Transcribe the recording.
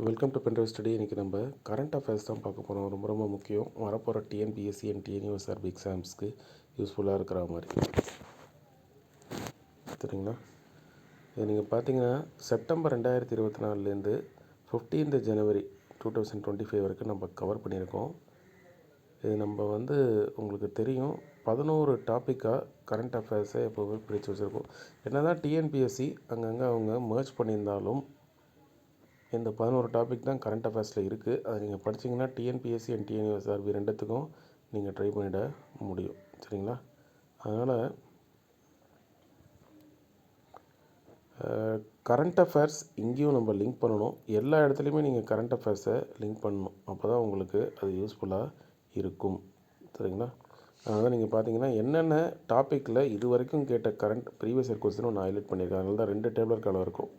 Welcome to pen drive study. இன்றைக்கி நம்ம current affairs தான் பார்க்க போகிறோம். ரொம்ப ரொம்ப முக்கியம். வரப்போகிற டிஎன்பிஎஸ்சி அண்ட் டிஎன்யூஎஸ்ஆர்பி எக்ஸாம்ஸ்க்கு யூஸ்ஃபுல்லாக இருக்கிற மாதிரி சரிங்களா. இது நீங்கள் பார்த்தீங்கன்னா செப்டம்பர் 2024 15 ஜனவரி 2025 வரைக்கும் நம்ம கவர் பண்ணியிருக்கோம். இது நம்ம உங்களுக்கு தெரியும் 11 டாப்பிக்காக கரண்ட் அஃபேர்ஸை எப்போவுமே பிரித்து வச்சுருக்கோம். என்ன தான் டிஎன்பிஎஸ்சி அங்கங்கே அவங்க மர்ஜ் பண்ணியிருந்தாலும் இந்த 11 டாபிக் தான் கரண்ட் அஃபேர்ஸில் இருக்குது. அதை நீங்கள் படிச்சிங்கன்னா டிஎன்பிஎஸ்சி அண்ட் டிஎன்யூஎஸ்ஆர்பி ரெண்டுத்துக்கும் நீங்கள் ட்ரை பண்ணிட முடியும். சரிங்களா. அதனால் கரண்ட் அஃபேர்ஸ் இங்கேயும் நம்ம லிங்க் பண்ணணும். எல்லா இடத்துலையுமே நீங்கள் கரண்ட் அஃபேர்ஸை லிங்க் பண்ணணும். அப்போ தான் உங்களுக்கு அது யூஸ்ஃபுல்லாக இருக்கும். சரிங்களா. அதனால் நீங்கள் பார்த்தீங்கன்னா என்னென்ன டாப்பிக்கில் இது வரைக்கும் கேட்ட கரண்ட் ப்ரீவியஸ் இயர் கொஸ்டின் நான் ஹைலைட் பண்ணியிருக்கேன். அதனால தான் 2 டேபிள் காலம் இருக்கும்.